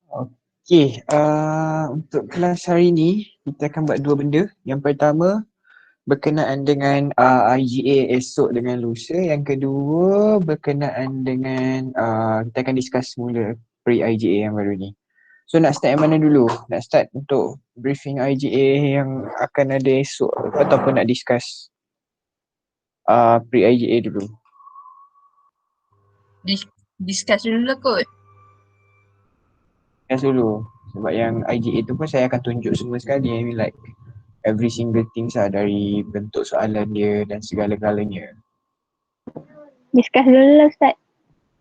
Okey, untuk kelas hari ni kita akan buat dua benda. Yang pertama berkenaan dengan IGA esok dengan lusa. Yang kedua berkenaan dengan kita akan discuss semula pre-IGA yang baru ni. So nak start yang mana dulu? Nak start untuk briefing IGA yang akan ada esok ataupun nak discuss pre-IGA dulu? Discuss dulu lah kot. Discuss dulu. Sebab yang IGA tu pun saya akan tunjuk semua sekali. I mean like every single things lah, dari bentuk soalan dia dan segala-galanya. Discuss dulu lah Ustaz.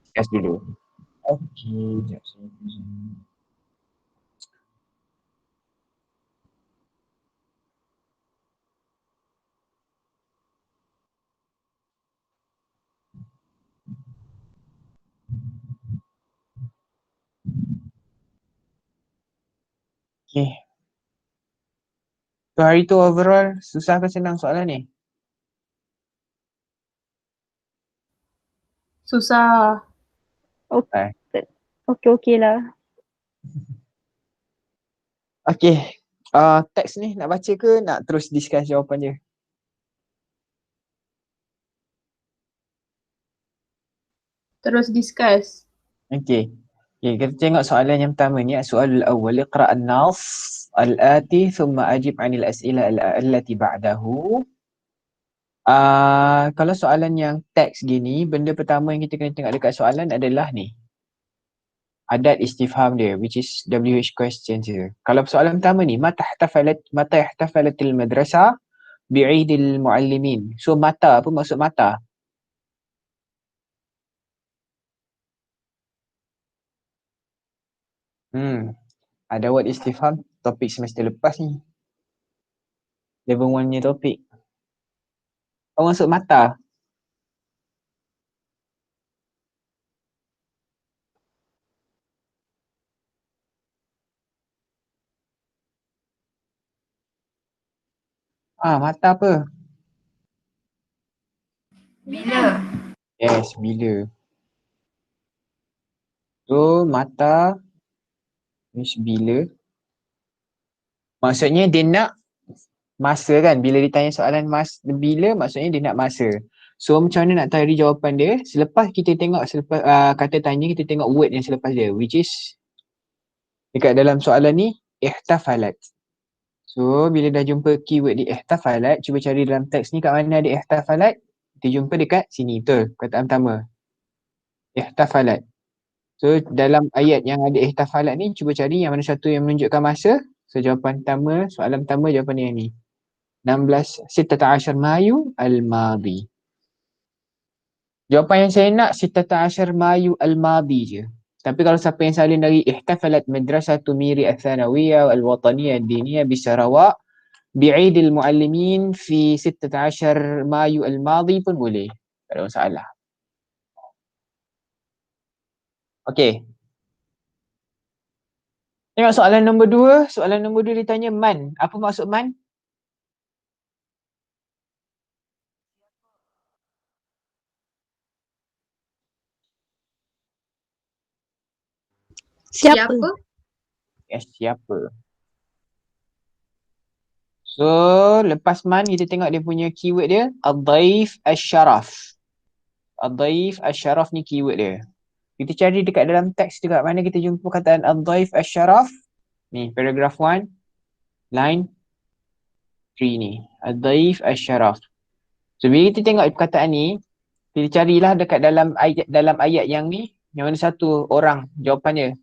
Discuss dulu. Okey, sekejap saya present. Okay. So hari tu overall susah ke senang soalan ni? Susah. Okey lah. Okay. Teks ni nak baca ke nak terus discuss jawapan dia? Terus discuss. Okay. Okay, kita tengok soalan yang pertama ni. Soal awal. Iqra' an-nas al-ati thumma ajib 'anil as'ilah allati ba'dahu. Kalau soalan yang teks gini, benda pertama yang kita kena tengok dekat soalan adalah ni. Adat istifham dia, which is WH question je. Kalau soalan pertama ni, mata ihtafalatil madrasah bi'idil muallimin. So mata, apa maksud mata? Ada word istifham, topik semester lepas ni. Level 1 ni topik. Apa maksud mata? Mata apa? Bila? Yes, bila. So mata means bila. Maksudnya dia nak masa kan. Bila ditanya soalan bila, maksudnya dia nak masa. So macam mana nak cari jawapan dia? Selepas kita tengok kata tanya, kita tengok word yang selepas dia, which is dekat dalam soalan ni ihtafalat. So bila dah jumpa keyword di ihtafalat, cuba cari dalam teks ni kat mana ada ihtafalat. Kita jumpa dekat sini, betul? Perkataan pertama. Ihtafalat. So dalam ayat yang ada ihtafalat ni, cuba cari yang mana satu yang menunjukkan masa. So jawapan pertama, soalan pertama jawapan dia ni. 16 Mayu al-Madi. Jawapan yang saya nak 16 Mayu al-Madi je. Tapi kalau siapa yang salin dari ihtafalat madrasatu Miri al-Thanawiyah al-Wataniyah al-Diniyah di Sarawak bi'idil muallimin fi 16 Mayu al-Madi pun boleh. Tak ada masalah. Okey. Tengok soalan nombor 2. Soalan nombor 2 ditanya man. Apa maksud man? Siapa? Yes, siapa? So, lepas man kita tengok dia punya keyword dia. Ad-Daif Asy-Syaraf. Ad-Daif Asy-Syaraf ni keyword dia. Kita cari dekat dalam teks dekat mana kita jumpa kataan Ad-Daif Asy-Syaraf. Ni, paragraph 1, line 3 ni. Ad-Daif Asy-Syaraf. So, bila kita tengok perkataan ni, kita carilah dekat dalam ayat yang ni, yang mana satu orang jawapannya.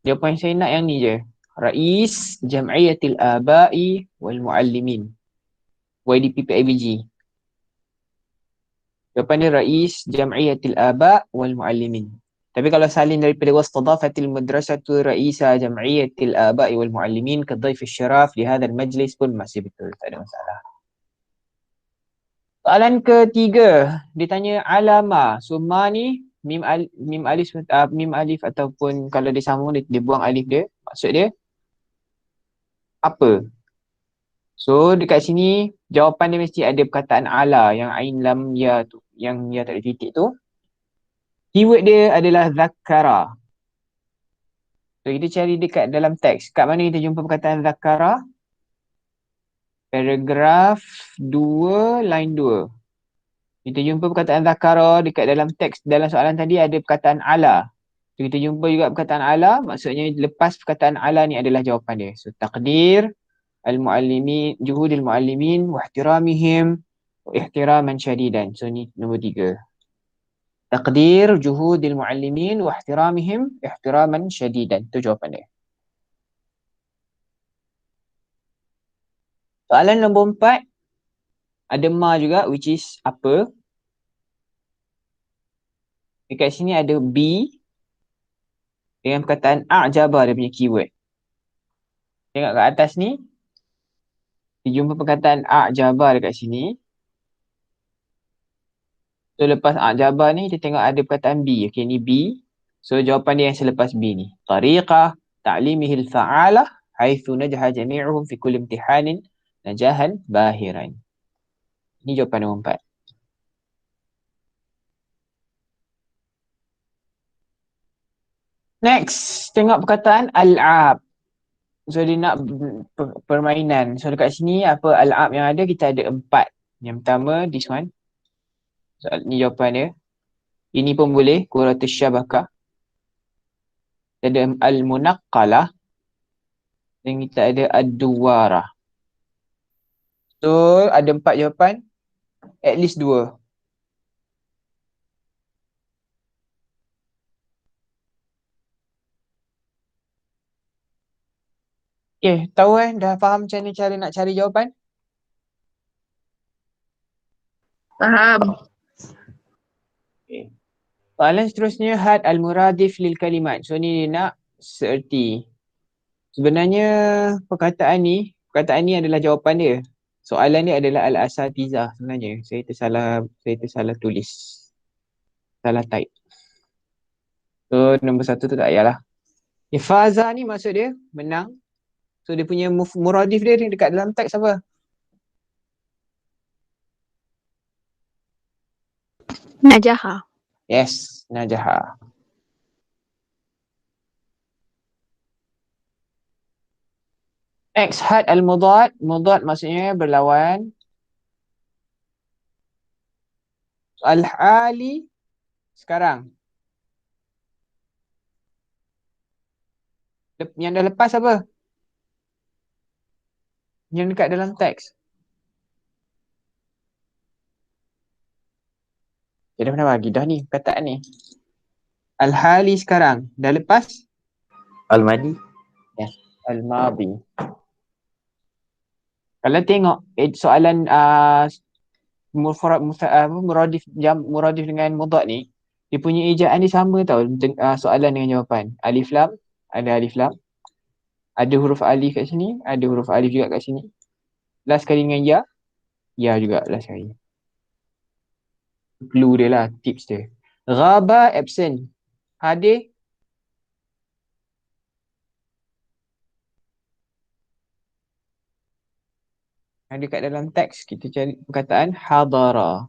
Jawapan saya nak yang ni je. Rais Jam'iyatil Aba'i wal Muallimin. YDP-PIBG. Jawapan dia Rais Jam'iyatil Aba' wal Muallimin. Tapi kalau salin daripada wastadafatil madrasatu Raisa Jam'iyatil Aba'i wal Muallimin kadhaif asy-syaraf li hadzal majlis pun masih betul, tak ada masalah. Soalan ketiga, dia tanya alama. So ma ni mim alif ataupun kalau dia sambung dia buang alif dia. Maksud dia apa? So dekat sini jawapan dia mesti ada perkataan ala yang ain lam ya tu, yang ya tak ada titik tu. Keyword dia adalah zakara. So kita cari dekat dalam teks. Kat mana kita jumpa perkataan zakara? Paragraf 2, line 2. Kita jumpa perkataan zakara dekat dalam teks. Dalam soalan tadi ada perkataan ala. So, kita jumpa juga perkataan ala. Maksudnya lepas perkataan ala ni adalah jawapan dia. So taqdir al-muallimin, juhudil muallimin wa ihtiramihim wa ihtiraman syadidan. So ni nombor 3. Taqdir juhudil muallimin wa ihtiramihim ihtiraman syadidan. Itu jawapan dia. Soalan nombor 4 ada ma juga, which is apa. Dekat sini ada be dengan perkataan a'jaba dia punya keyword. Tengok kat atas ni, kita jumpa perkataan a'jaba dekat sini. So lepas a'jaba ni kita tengok ada perkataan be. Okay, ni be. So jawapan dia yang selepas be ni. Tariqah ta'limihil fa'alah haitsu najaha jami'uhum fi kulli imtihanin najahan bahiran. Ini jawapan nombor 4. Next, tengok perkataan al'ab. So dia nak permainan. So dekat sini apa al'ab yang ada, kita ada 4. Yang pertama, this one. So ni jawapan dia. Ini pun boleh, quratus syabakah. Kita ada al-munaqqalah. Dan kita ada ad-duwarah. So ada 4 jawapan. At least 2. Okay, tahu dah faham macam mana cara nak cari jawapan? Faham. Okay. Soalan seterusnya, had al-muradif lil kalimat. So ni dia nak seerti. Sebenarnya perkataan ni adalah jawapan dia. Soalan dia adalah al-asatizah sebenarnya. Saya tersalah tulis. Salah type. So nombor 1 tu tak payahlah. Faza ni maksud dia menang. So dia punya muradif dia dekat dalam teks apa? Najaha. Yes, najaha. Next, had al-mudad. Mudad maksudnya berlawan. Al-hali sekarang. Yang dah lepas apa? Yang dekat dalam teks. Dia dah pernah bagi dah ni perkataan ni. Al-hali sekarang. Dah lepas? Al-Madi. Yes. Al-madi. Kalau tengok soalan muradif dengan mudad ni, dia punya ejaan dia sama tau. Soalan dengan jawapan. Alif lam, ada alif lam. Ada huruf alif kat sini, ada huruf alif juga kat sini. Last kali dengan ya juga last kali. Clue dia lah, tips dia. Ghaba, absent. Hadir, ada kat dalam teks, kita cari perkataan hadara.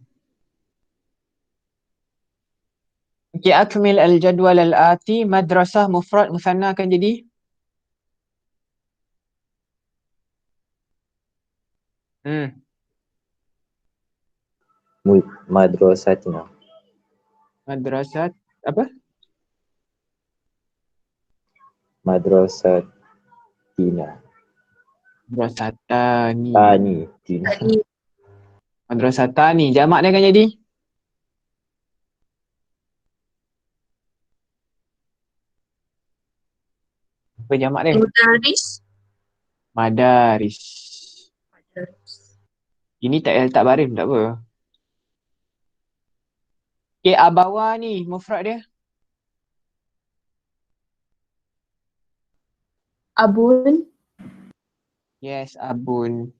Okay, akmil al-jadwal al-ati. Madrasah mufrad musanna akan jadi Madrasatina. madrasat apa? Madrasatina. Madrasatani. Tani. Tina. Madrasatani. Jamak dia akan jadi apa jamak dia? Mudaris. Madaris. Ini tak letak baris tak apa. Okay, abawa ni mufrad dia. Abun. Yes, abun.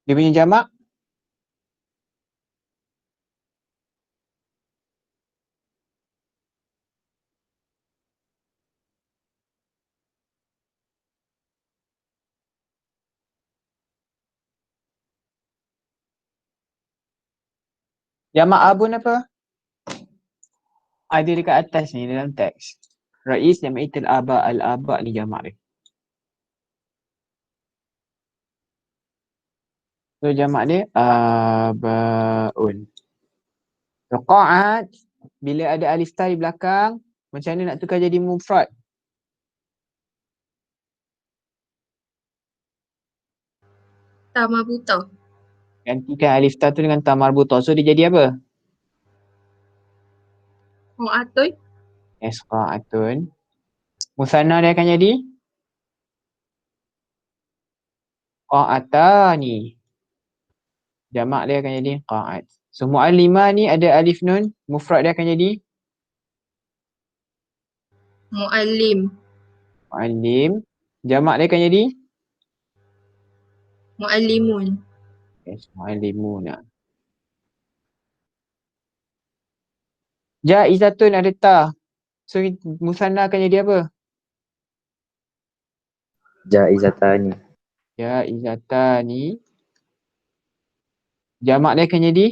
Dia punya jamak Jamak abun apa? Ada dekat atas ni dalam teks. Rais jam'iatul aba, al-aba ni jamak dia. So jamak dia abaun. So qa'ad bila ada alif ta di belakang, macam mana nak tukar jadi mufrad? Ta marbuta. Gantikan alif ta tu dengan ta marbutah. So dia jadi apa? Qa'atun. Yes, qa'atun. Musanna dia akan jadi qa'atani. Jamak dia akan jadi qa'at. So mu'allima ni ada alif nun, mufrad dia akan jadi Mu'allim. mu'allim. Jamak dia akan jadi Mu'allimun. yes, mu'allimuna. Jaizatun ada ta. So musanna akan jadi apa? Jaizatani. Jaizatani. Jamak dia akan jadi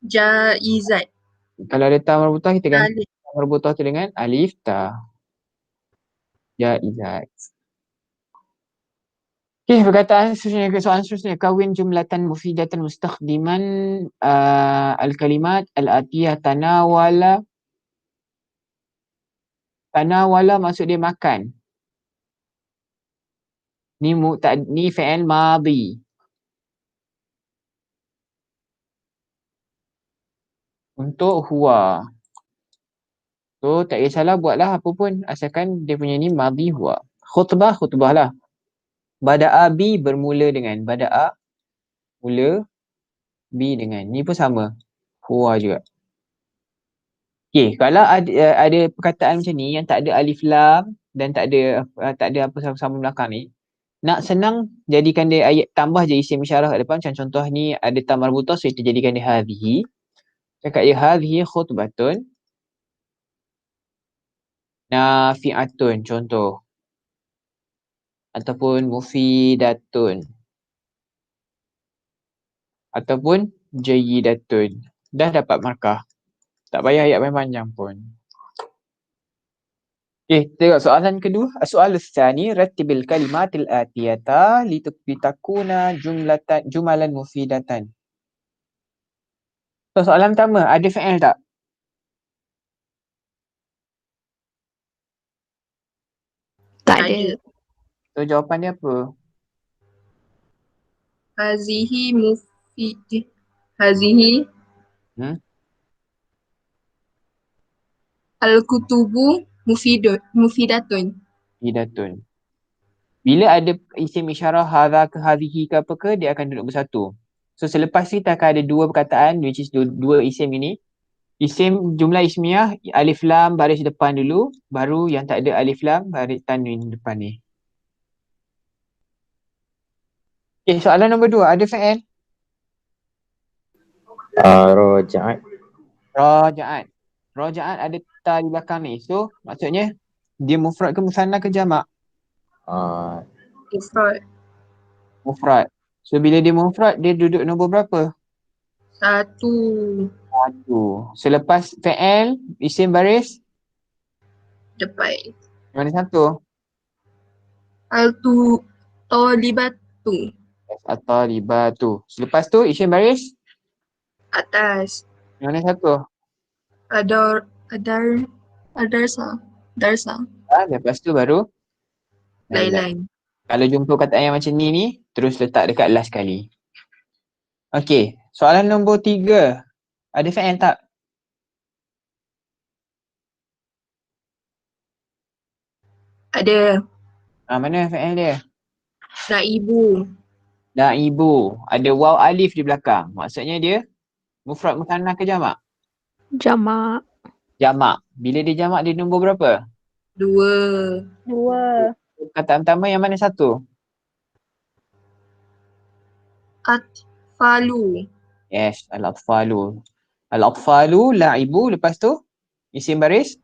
Jaizat. kalau ada ta marbutah kita ganti Alif. ta marbutah tu dengan alif ta. Jaizat. Okey, perkataan seterusnya, soalan seterusnya. Kawin jumlatan mufidatan mustakhdiman al-kalimat al-atiyah tanawala. Tanawala maksud dia makan. Ni fi'il madhi. Untuk huwa. So tak kisahlah buatlah apa pun asalkan dia punya ni madhi huwa. Khutbah lah. Bada'a bi bermula dengan. Bada'a mula bi dengan. Ni pun sama. Huwa juga. Okey, kalau ada perkataan macam ni yang tak ada alif lam dan tak ada apa sama-sama belakang ni, nak senang jadikan dia ayat, tambah je isim isyarah kat depan. Macam contoh ni ada ta marbutah, so kita jadikan dia hadhihi. Cakap ya hadhihi khutbatun nafi'atun contoh. Ataupun mufidatun. Ataupun jayyidatun. Dah dapat markah. Tak payah ayat panjang pun. Okay, tengok soalan kedua. Soal tsani, rattibil kalimatil atiyata litakuna jumalan mufidatan. So, soalan pertama, ada fi'il tak? Tak Tak ada. ada. So, jawapan dia apa? Hazihi mufid. Hazihi Hmm? al-kutubu mufidatun. Mufidatun. Bila ada isim isyarah hadha ke hadhihi ke apa ke, dia akan duduk bersatu. So, selepas ni kita akan ada dua perkataan, which is dua isim ini. Isim jumlah ismiyah, alif lam baris depan dulu, baru yang tak ada alif lam baris tanwin depan ni. Okay, soalan nombor 2, ada fi'il? Raja'at. Raja'at. Raja'at ada ta di belakang ni. So, maksudnya dia mufrad ke musanna ke jamak? Ifrad. Mufrad. So, bila dia mufrad, dia duduk nombor berapa? 1. 1. Selepas fi'il, isim baris, Depan. mana satu? Al-tu tolibatu. Atau libatu. Selepas tu, isim baris, Atas. mana satu? Adarsa. Darsa. Lepas tu baru Lain-lain. kalau jumpa perkataan yang macam ni, terus letak dekat last kali. Okey, soalan nombor 3. Ada fi'il tak? Ada Mana fi'il dia? naibu. Naibu. Ada waw alif di belakang. Maksudnya dia mufrad musanna ke jamak? Jamak. Jamak. Bila dia jamak, dia nombor berapa? 2. 2. Perkataan pertama yang mana satu? Atfalu. Yes, al-atfalu. Al-atfalu, la'ibu. Lepas tu, isim baris.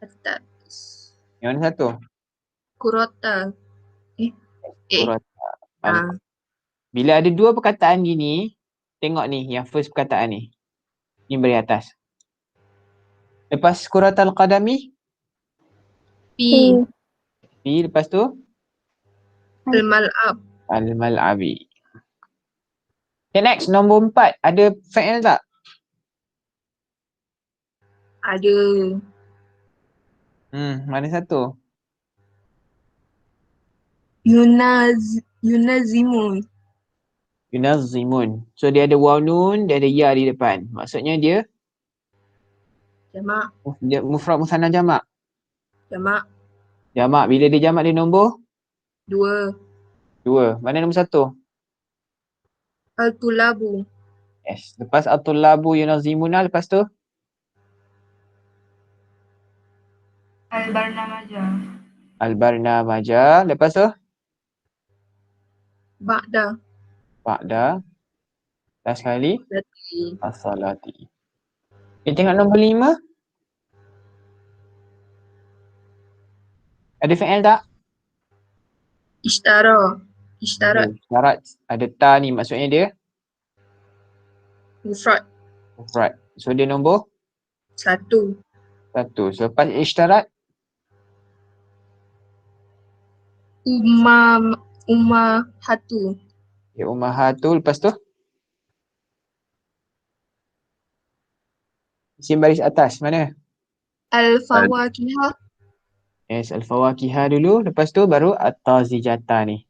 Atas. Yang mana satu? Kurota. Qurata. Ah. Bila ada dua perkataan gini, tengok ni yang first perkataan ni. Ni beri atas. Lepas Quratal Qadami, P. Fi, lepas tu Al-Mal'ab. Al-Mal'abi. Okay, next, nombor 4. Ada fi'il tak? Ada. Mana satu? Yunazimun. Yunazzimun. So dia ada waw nun, dia ada ya di depan. Maksudnya dia Jamak. mufrad musanna jamak. Jamak. Jamak, bila dia jamak dia nombor 2. 2. Mana nombor 1? Al-Tulabu. Yes. Lepas at-tullabu yunazzimuna, lepas tu Al-Barnamaja. al-barnamaja, lepas tu Ba'da. ba'da. Last sekali Lati. as-salati. Kita tengok nombor 5. Ada fi'il tak? Ishtara. Ishtarat. Syarat. Ada ta ni, maksudnya dia Mufrad. mufrad. So dia nombor 1. 1. So lepas ishtarat, Ummahatu. ya ummahatu, lepas tu isim baris atas, mana? Al-Fawakihah. Yes, al-fawakihah dulu, lepas tu baru at-tazijata ni.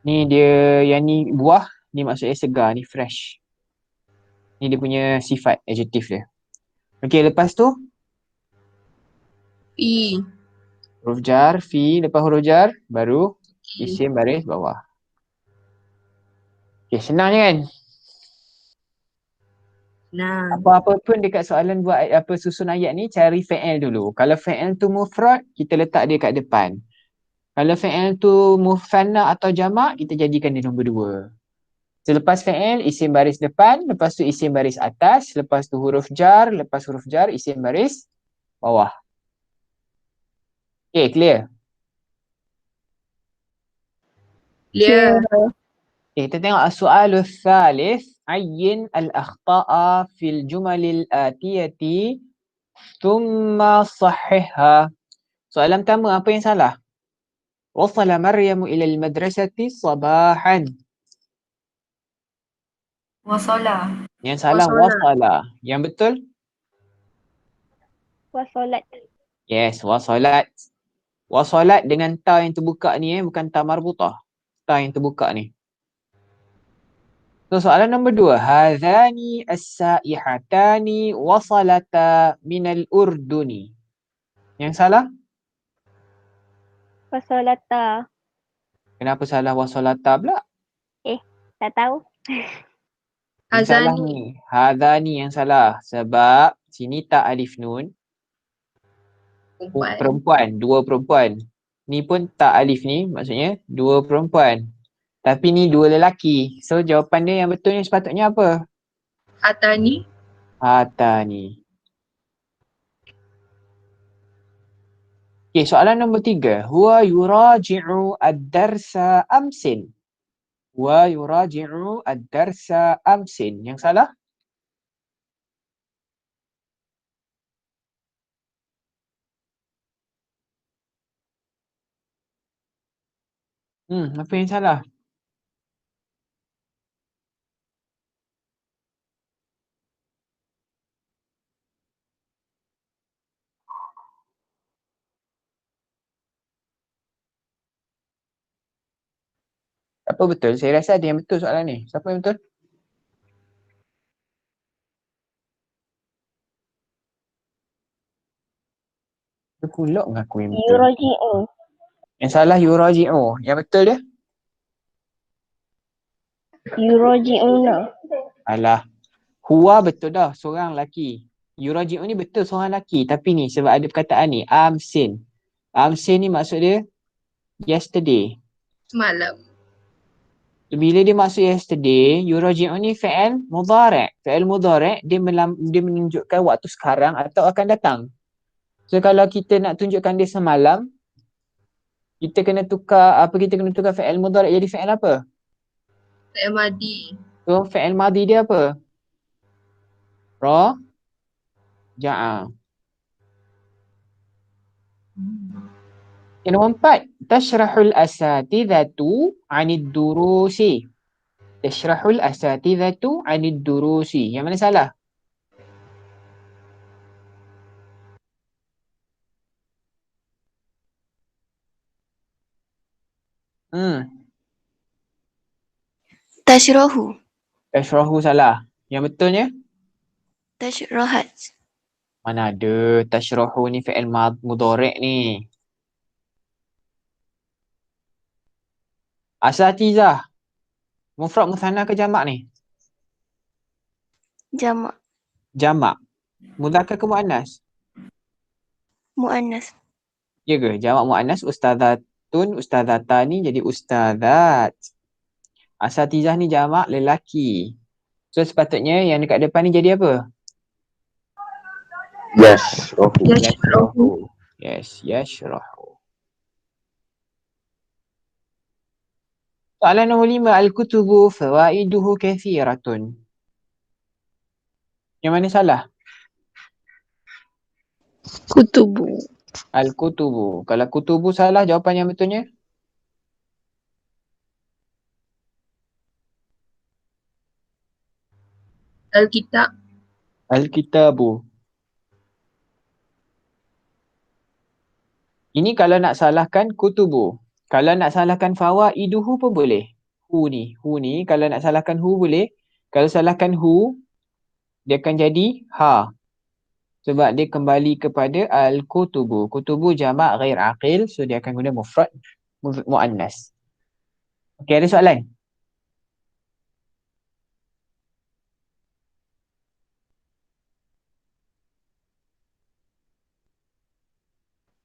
Ni dia, yang ni buah, ni maksudnya segar, ni fresh. Ni dia punya sifat, adjektif dia. Okey, lepas tu Fi. huruf jar, fi, lepas huruf jar, baru isim baris bawah. Okey, senang je kan? Nah. Apa-apa pun dekat soalan buat apa susun ayat ni, cari fi'il dulu. Kalau fi'il tu mufrad, kita letak dia kat depan. Kalau fi'il tu musanna atau jamak, kita jadikan dia nombor 2. Selepas fi'il, isim baris depan, lepas tu isim baris atas, lepas tu huruf jar, lepas huruf jar, isim baris bawah. Okay, clear? Clear. Okay, kita tengok as-su'alul thalith. Ayyin al-akhta'a fil jumalil atiyati thumma sahihha. Soalan pertama, apa yang salah? Wasala Maryamu ilal madrasati sabahan. Wasala. Yang salah Wasala. wasala. Yang betul? Wasolat. Yes, wasalat. Wasalat dengan ta yang terbuka ni bukan ta marbutah. Ta yang terbuka ni. So soalan nombor 2. Hadhani as-saihatani wasalata minal urduni. Yang salah? Wasolata. Kenapa salah wasalata pula? Tak tahu. Yang salah Azani. ni. Hadhani yang salah. Sebab sini tak alif nun. Perempuan. Dua perempuan. Ni pun tak alif ni. Maksudnya dua perempuan. Tapi ni dua lelaki. So jawapan dia yang betulnya sepatutnya apa? Atani. Hatani. Okay, soalan nombor 3. Huwa yuraji'u ad-darsa amsin. Huwa yuraji'u ad-darsa amsin. Yang salah? Apa yang salah? Apa betul? Saya rasa ada yang betul soalan ni. Siapa yang betul? Dia kulak dengan aku yang betul. Yuraji'u. Yang salah yuraji'u. Yang betul dia? Yuraji'una. Alah. Huwa betul dah. Seorang lelaki. Yuraji'u ni betul seorang lelaki. Tapi ni sebab ada perkataan ni. Amsin. Amsin ni maksud dia yesterday. Semalam. Bila dia masuk yesterday, yuraji'u ni fi'il mudhari'. Fi'il mudhari' dia menunjukkan waktu sekarang atau akan datang. So kalau kita nak tunjukkan dia semalam, Kita kena tukar fi'il mudhari' jadi fi'il apa? Fi'il madi. So fi'il madhi dia apa? Ja'a. Yang nombor 4, tashrahul asatidhatu 'anid durusi. Tashrahul asatidhatu 'anid durusi. Yang mana salah? Tashrahu. Tashrahu salah. Yang betulnya? Tashrahat. Mana ada tashrahu ni fi'il mudhari' ni. Asatizah. Mufrad muthanna ke jamak ni? Jamak. Jamak. Mudzakkar ke muannas? Muannas. Ya ke? Jamak muannas ustazatun, ustazatani jadi ustazat. Asatizah ni jamak lelaki. So sepatutnya yang dekat depan ni jadi apa? Yashrahu. Yashrahu. Yes, yashrahu. Soalan nombor 5, al-kutubu fawaiduhu kathiratun. Yang mana salah? Kutubu. Al-kutubu. Kalau kutubu salah, jawapan yang betulnya? Alkitab. Al-kitabu. Ini kalau nak salahkan kutubu. Kalau nak salahkan fawaiduhu pun boleh. Hu ni kalau nak salahkan hu boleh. Kalau salahkan hu, dia akan jadi ha. Sebab dia kembali kepada al-kutubu. Kutubu jamak ghair aqil. So dia akan guna mufrad muannas. Okey, ada soalan?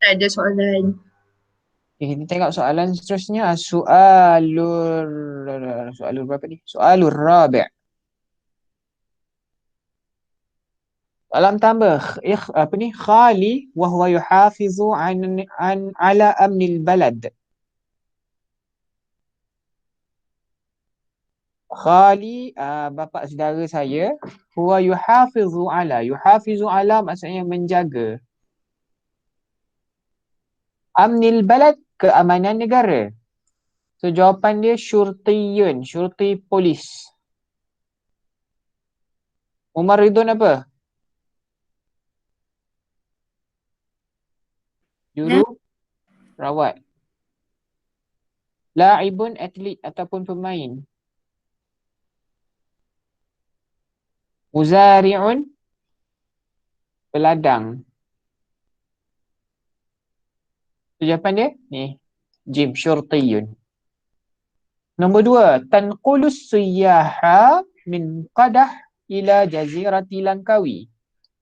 Tak ada soalan. Okay, kita tengok soalan seterusnya. Soalur berapa ni? Soalur rabi'. Soalan tambah. Khali wa huwa yuhafizu ala amnil balad. Khali, bapa saudara saya, huwa yuhafizu ala. Yuhafizu ala maksudnya menjaga. Amnil balad, keamanan negara. So jawapan dia syurtiyun, syurti polis. Umar Ridwan apa? Juru rawat. La'ibun, atlet ataupun pemain. Muzari'un, peladang. So, jawapan dia ni, Jim, syurtiyun. Nombor 2, tanqulus siyaha min qadah ila jazirati Langkawi.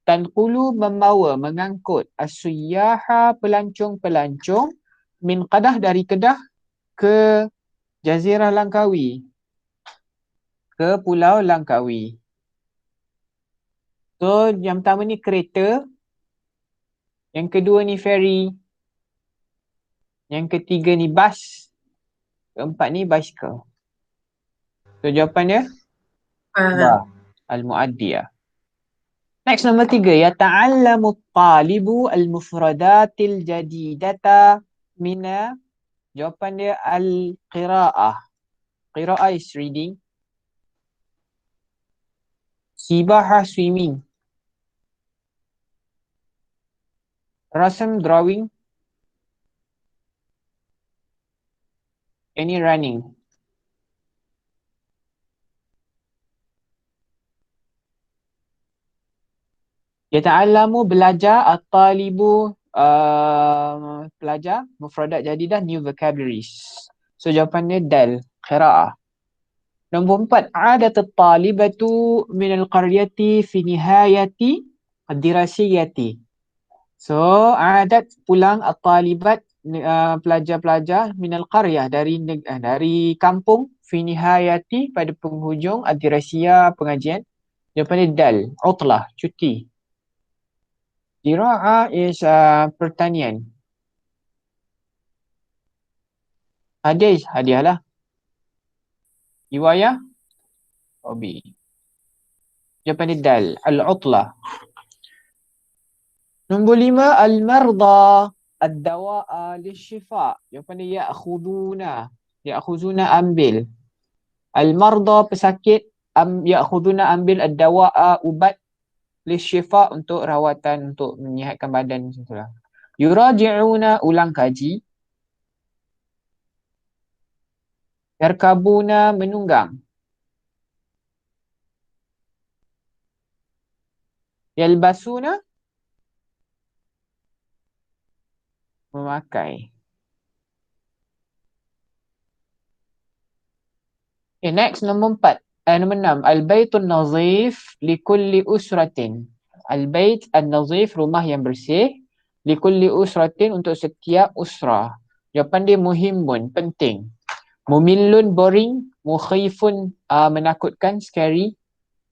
Tanqulu membawa, mengangkut, as-siyaha pelancong-pelancong, min qadah dari Kedah ke Jazirah Langkawi, ke Pulau Langkawi. So yang pertama ni kereta, yang kedua ni ferry, yang ketiga ni bas, keempat ni basikal. So jawapannya ba, al-muaddiyah. Next, nombor 3, yata'allamu at-talibu al-mufradatil jadidata mina. Jawapan dia al-qira'ah. Qira'ah is reading. Sibahah, swimming. Rasam, drawing. Any running. Yata'allamu, belajar, at-talibu, pelajar, mufradat jadidah, new vocabularies. So jawapannya dal, qira'ah. Nombor 4, adat at-talibatu min al-qaryati fi nihayati ad-dirasiyati. So adat pulang at-talibat, pelajar-pelajar min al-qaryah, dari kampung, fi nihayati, pada penghujung ad-dirasiyah, pengajian. Jawapannya dal, utlah, cuti. Zira'a is pertanian. Hadiah lah. Riwayah hobi. Jawapan dia dal. Al-utlah. Nombor 5, al-marda ad-dawa'a lisyifa. Jawapan dia ya'khuduna. Ya'khuduna ambil. Al-marda pesakit ya'khuduna ambil ad-dawa'a ubat lisyifa untuk rawatan, untuk menyihatkan badan macam itulah. Yuraji'una ulang kaji. Yarkabuna menunggang. Yalbasuna memakai. Okay, next nombor 4. Nombor 6. Al-baitun nazif likulli usratin. Al-bait an-nazif, rumah yang bersih. Likulli usratin, untuk setiap usrah. Jawapan dia muhimun, penting. Mumillun, boring. Mukhifun, menakutkan, scary.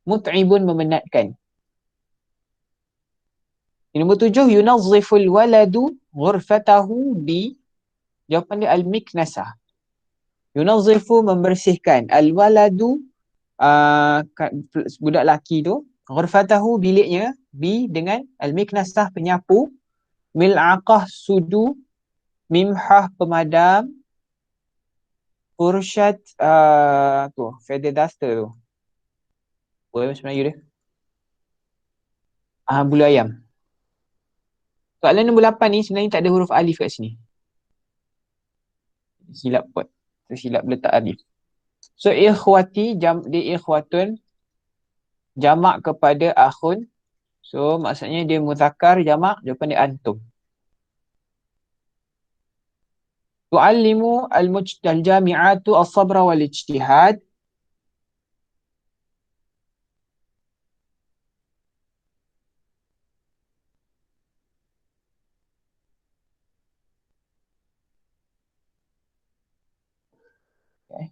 Mut'ibun, memenatkan. Nombor 7, yunazziful waladu ghurfatahu bi. Jawapan dia al-miknasah. Yunazzifu, membersihkan. Al-waladu, budak lelaki tu. Ghurfatahu, biliknya. Bi, dengan. Al-miknasah, penyapu. Mil'aqah, sudu. Mimhah, pemadam. Fursyat, tu, feather duster tu. Apa macam Melayu dia? Bulu ayam. Soalan nombor 8 ni sebenarnya tak ada huruf alif kat sini. Silap buat. Silap letak alif. So ikhwati, dia ikhwatun, jamak kepada akhun. So maksudnya dia muzakkar, jamak. Jawapan dia antum. Tu'allimu al-jami'atu as-sabra wal-ijtihad. Okay.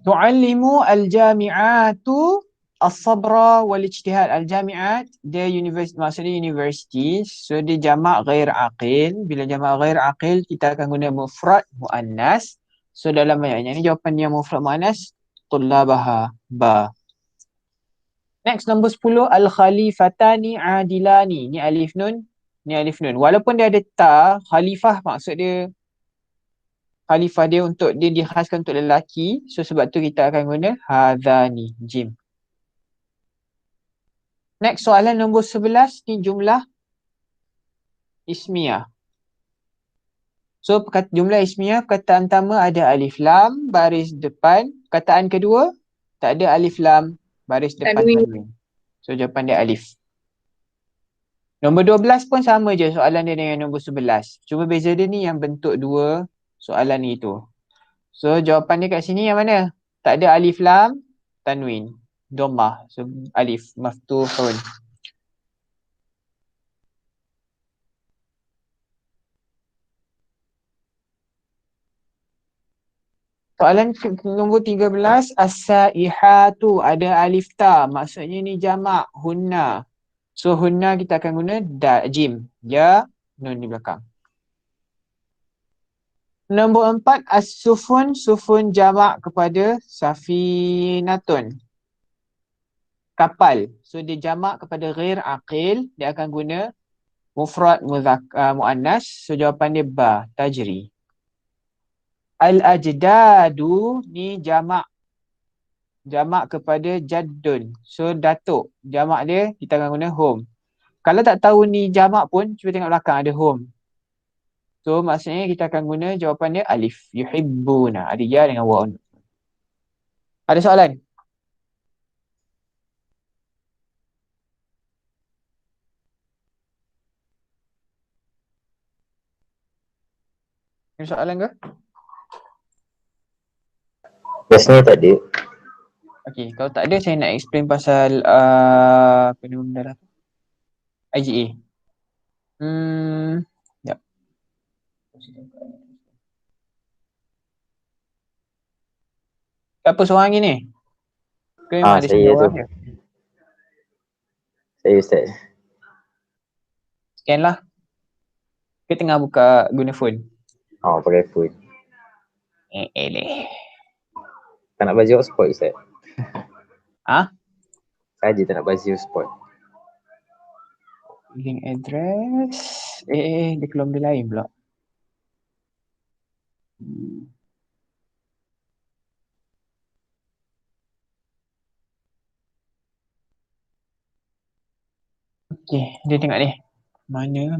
Tu'allimu al-jami'atu as-sabra wal-ijtihad. Al-jami'at, dia university, maksudnya university. So dia jamak ghair aqil. Bila jamak ghair aqil, kita akan guna mufrad muannas. So dalam ayatnya ni jawapan dia mufrad muannas, tullabaha, ba. Next, nombor 10, al-khalifatani adilani. Ni alif nun, ni alif nun. Walaupun dia ada ta, khalifah maksud dia, khalifah dia untuk dia dikhaskan untuk lelaki. So sebab tu kita akan guna hadhani, jim. Next, soalan nombor 11 ni jumlah ismiyah. So jumlah ismiyah, perkataan pertama ada alif lam baris depan. Perkataan kedua tak ada alif lam baris depan Tanwin. tanwin. So jawapan dia alif. Nombor 12 pun sama je soalan dia dengan nombor 11. Cuma beza dia ni yang bentuk dua soalan ni tu. So jawapan dia kat sini yang mana? Tak ada alif lam, tanwin, dhammah. So alif maftuhun. Soalan nombor 13, as-saihatu, ada alif ta. Maksudnya ni jamak hunna. So hunna kita akan guna jim. Ya, nun di belakang. Nombor 4, as-sufun, sufun jamak kepada safinatun. Kapal. So dia jamak kepada ghair aqil, dia akan guna mufrad muannas. So jawapan dia ba, tajri. Al-ajdadu ni jamak kepada jaddun. So datuk, jamak dia kita akan guna home. Kalau tak tahu ni jamak pun, cuba tengok belakang ada home. So maksudnya kita akan guna jawapan dia alif. Yuhibbuna. Ada ya dengan waw. Ada soalan? Ada soalan ke? Biasanya tak ada. Okay, kalau tak ada saya nak explain pasal apa nama benda lah tu? IGA. Sekejap. Siapa seorang lagi ni? Ke memang ada Saya semua tu. orang je? Saya Ustaz. Scan lah. Ke tengah buka guna phone? Pakai phone. Eleh. Tak nak bagi hotspot Ustaz. Ha? Saja tak nak bagi hotspot. Link address. Dia keluar benda lain pula. Okay, dia tengok ni. Mana.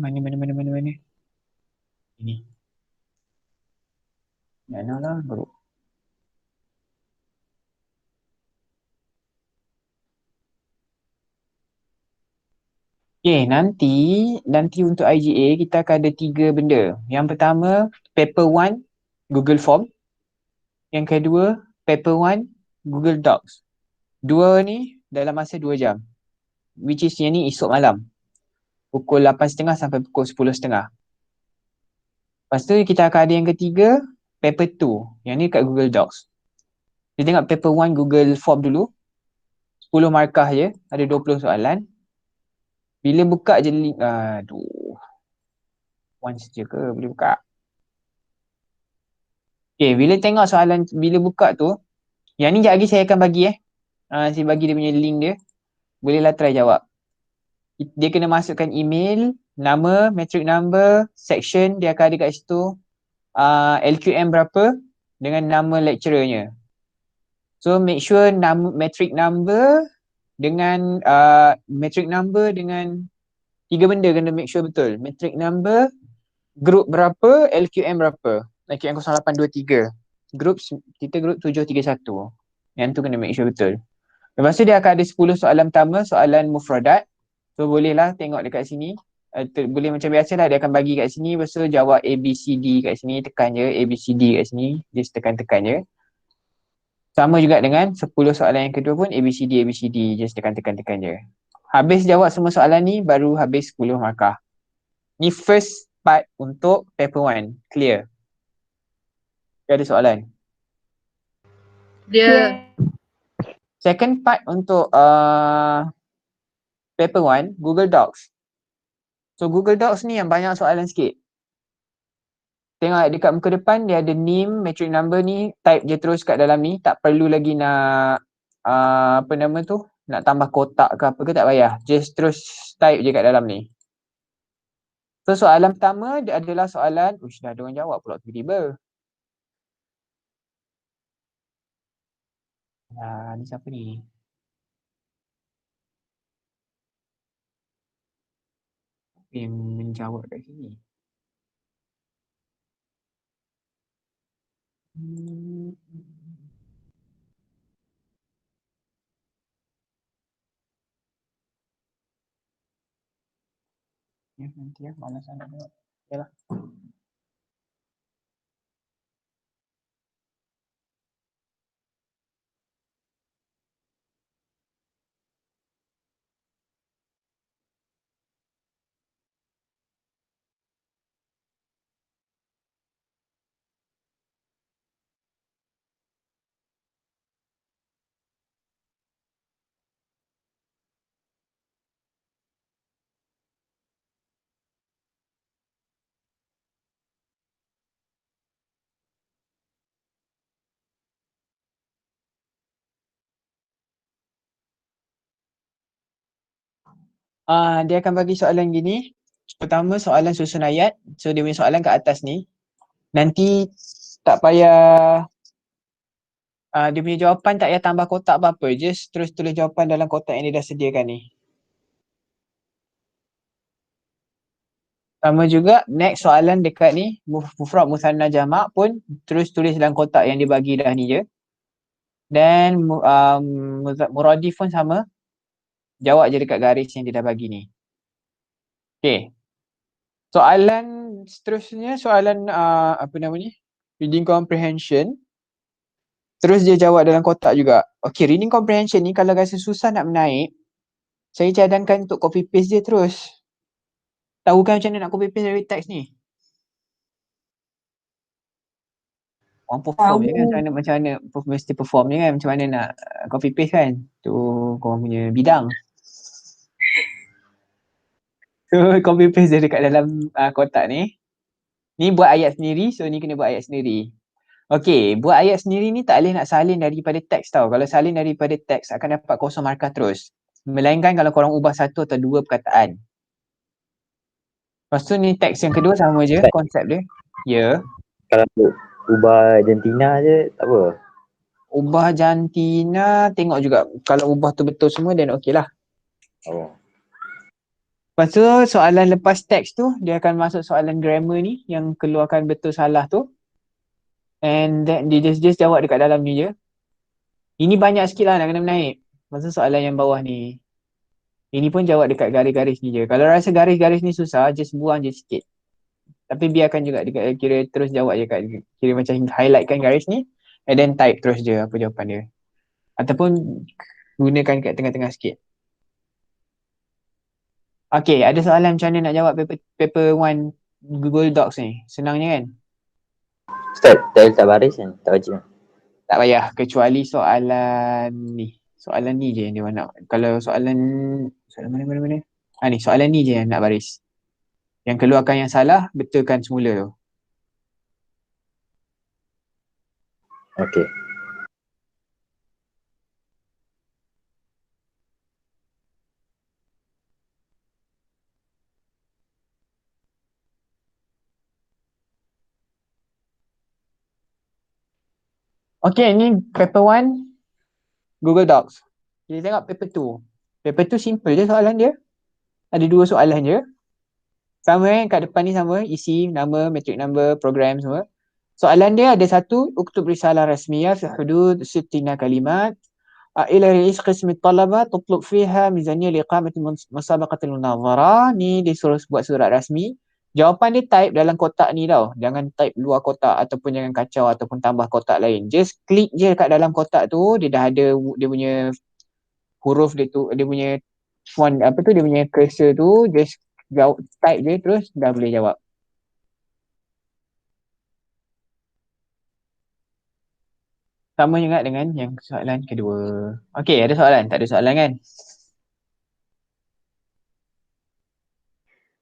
Ini. Mana lah group. Okay, nanti untuk IGA kita akan ada 3 benda. Yang pertama, paper 1, Google Form. Yang kedua, paper 1, Google Docs. Dua ni dalam masa 2 jam. Which is yang ni esok malam. Pukul 8.30 sampai pukul 10.30. Lepas tu kita akan ada yang ketiga, paper 2. Yang ni kat Google Docs. Kita tengok paper 1 Google Form dulu. 10 markah je, ada 20 soalan. Bila buka je link, once je ke boleh buka? Okay, bila tengok soalan, bila buka tu, yang ni sekejap lagi saya akan bagi saya bagi dia punya link dia. Bolehlah try jawab. Dia kena masukkan email, nama, metric number, section dia akan ada kat situ. LQM berapa dengan nama lecturernya. So make sure metric number dengan 3 benda kena make sure betul. Metric number, group berapa, LQM berapa. LQM 0823. Kita group 731. Yang tu kena make sure betul. Lepas tu dia akan ada 10 soalan pertama, soalan mufradat. So bolehlah tengok dekat sini. Boleh macam biasalah dia akan bagi kat sini. Lepas tu jawab ABCD kat sini, tekan je ABCD kat sini. Just tekan-tekan je. Sama juga dengan 10 soalan yang kedua pun ABCD, just tekan-tekan je. Habis jawab semua soalan ni, baru habis 10 markah. Ni first part untuk paper 1. Clear? Ada soalan? Dia Second part untuk paper 1, Google Docs. So Google Docs ni yang banyak soalan sikit. Tengok dekat muka depan dia ada name, metric number ni, type je terus kat dalam ni. Tak perlu lagi nak apa nama tu, nak tambah kotak ke apa ke, tak payah. Just terus type je kat dalam ni. So soalan pertama dia adalah soalan, dah ada orang jawab pula tiba-tiba. Ni siapa ni? Yang menjawab kat sini. Ya, nanti malas nak tengok. Yalah. Dia akan bagi soalan gini. Pertama soalan susun ayat. So dia punya soalan kat atas ni. Nanti tak payah dia punya jawapan tak payah tambah kotak apa-apa. Just terus tulis jawapan dalam kotak yang dia dah sediakan ni. Sama juga next soalan dekat ni, mufrad musanna jamak pun terus tulis dalam kotak yang dia bagi dah ni je. Dan muradif pun sama. Jawab je dekat garis yang dia dah bagi ni. Okay. Soalan seterusnya, soalan apa nama ni? Reading comprehension. Terus dia jawab dalam kotak juga. Okay, reading comprehension ni kalau rasa susah nak menaik, saya cadangkan untuk copy paste dia terus. Tahu kan macam mana nak copy paste dari teks ni? Orang perform je kan macam mana mesti perform je kan macam mana nak copy paste kan. Tu korang punya bidang. So copy paste dia dekat dalam kotak ni. Ni buat ayat sendiri, so ni kena buat ayat sendiri. Okay, buat ayat sendiri ni tak boleh nak salin daripada teks tau. Kalau salin daripada teks akan dapat kosong markah terus. Melainkan kalau korang ubah satu atau dua perkataan. Lepas tu ni teks yang kedua sama je konsep dia. Ya. Kalau ubah jantina je tak apa. Ubah jantina tengok juga. Kalau ubah tu betul semua then okey lah. Oh. Lepas tu soalan lepas teks tu dia akan masuk soalan grammar ni yang keluarkan betul salah tu. And then dia just jawab dekat dalam ni je. Ini banyak sikit lah nak kena menaik. Lepas tu soalan yang bawah ni. Ini pun jawab dekat garis-garis ni je. Kalau rasa garis-garis ni susah, just buang je sikit. Tapi biarkan juga dekat, kira terus jawab je kat, kira macam highlightkan garis ni. And then type terus je apa jawapan dia. Ataupun gunakan kat tengah-tengah sikit. Okay, ada soalan macam mana nak jawab paper 1 Google Docs ni? Senangnya kan? Ustaz, tak letak baris kan? Tak baca. Tak payah, kecuali soalan ni. Soalan ni je yang dia nak. Kalau soalan mana? Ni, soalan ni je yang nak baris. Yang keluarkan yang salah, betulkan semula tu. Okey. Okay, ni paper 1 Google Docs. Kita tengok paper 2. Paper 2 simple je soalan dia. Ada 2 soalan je. Sama kat depan ni sama, isi nama, matric number, program semua. Soalan dia ada satu, uktub risalah rasmiyah fi hudud 60 kalimat ila rais qism talaba tutlub fiha mizaniyah liqamati musabaqatil munazara. Ni dia suruh buat surat rasmi. Jawapan dia type dalam kotak ni tau. Jangan type luar kotak ataupun jangan kacau ataupun tambah kotak lain. Just klik je kat dalam kotak tu, dia dah ada dia punya huruf dia tu, dia punya font apa tu, dia punya cursor tu, just type je terus dah boleh jawab. Sama juga dengan yang soalan kedua. Okey, ada soalan? Tak ada soalan kan?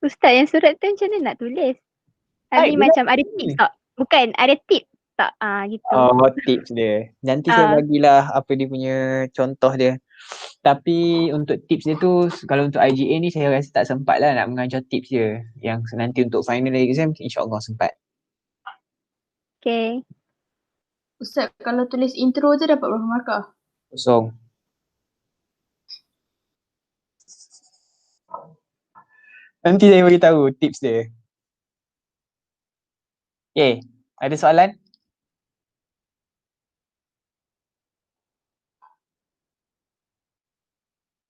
Ustaz, yang surat tu macam mana nak tulis? Habis Type macam je ada lah. tips tak? Bukan, ada tips tak? Gitu. Oh, tips dia. Nanti saya bagilah apa dia punya contoh dia. Tapi untuk tips dia tu, kalau untuk IGA ni saya rasa tak sempat lah nak mengajar tips dia. Yang nanti untuk final exam, insyaAllah sempat. Okay. Ustaz, kalau tulis intro je dapat berapa markah? Kosong. Nanti saya beritahu tips dia. Okay, ada soalan?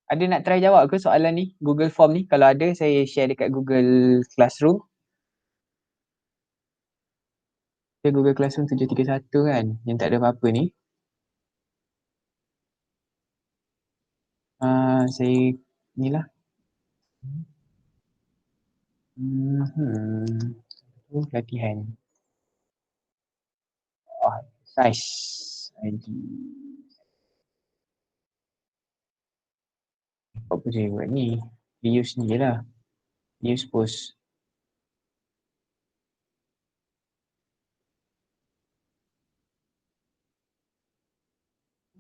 Ada nak try jawab ke soalan ni? Google Form ni? Kalau ada, saya share dekat Google Classroom. Google Classroom 731 kan? Yang tak ada apa-apa ni. Saya ni lah. Latihan. Size ID. Apa saya buat ni? Reuse ni je lah. Reuse post.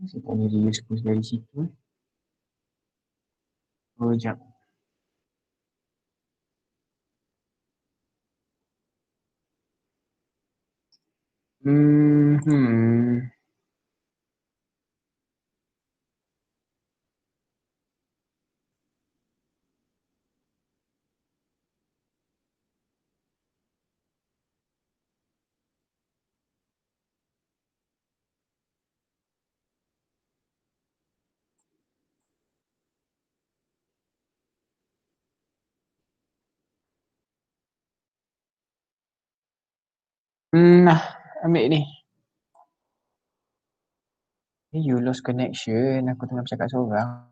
Saya tak boleh reuse post dari situ. Oh, sekejap. Ambil ni. You lost connection. Aku tengah bercakap seorang.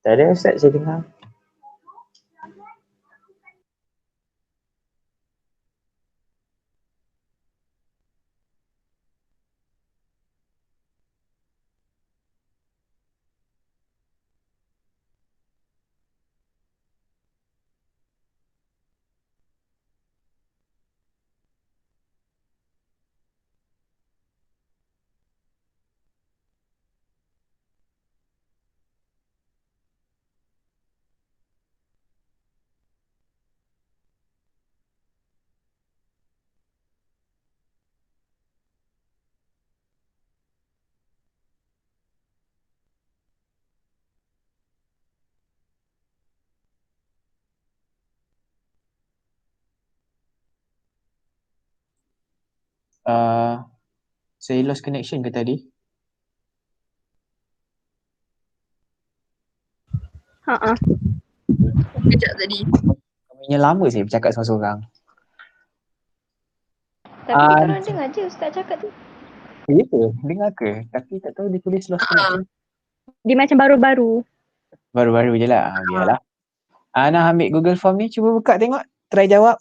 Tak ada Ustaz, saya dengar. Saya lost connection ke tadi? Ha. Kejap tadi. Kami lama saya bercakap seorang-seorang. Tapi Ah, kita orang dengar je Ustaz cakap tu. Ya ke? Dengar ke? Tapi tak tahu dia tulis lost connection. Dia macam baru-baru. Baru-baru je lah. Biarlah. Ana ambil Google Form ni. Cuba buka tengok. Try jawab.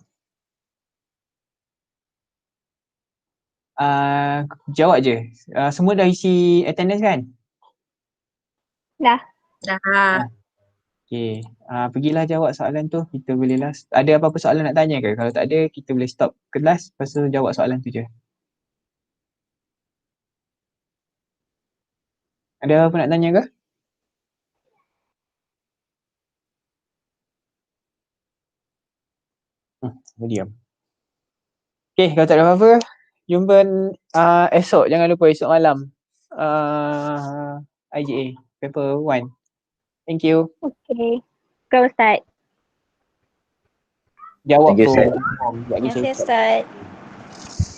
Jawab je. Semua dah isi attendance kan? Dah. Okay. Pergilah jawab soalan tu. Kita boleh last. Ada apa-apa soalan nak tanya ke? Kalau tak ada, kita boleh stop kelas. Lepas tu jawab soalan tu je. Ada apa nak tanya ke? Diam. Okay, kalau tak ada apa-apa, jumpa esok. Jangan lupa esok malam. IGA, paper 1. Thank you. Okay. Kau Ustaz. Jawab Thank you, form. Ustaz. form. Sekejap lagi Terima saya kasih stop. Ustaz.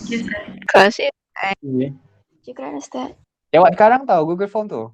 Yes, sir. Terima kasih. Okay. Syukran Ustaz. Jawab sekarang tau Google Form tu.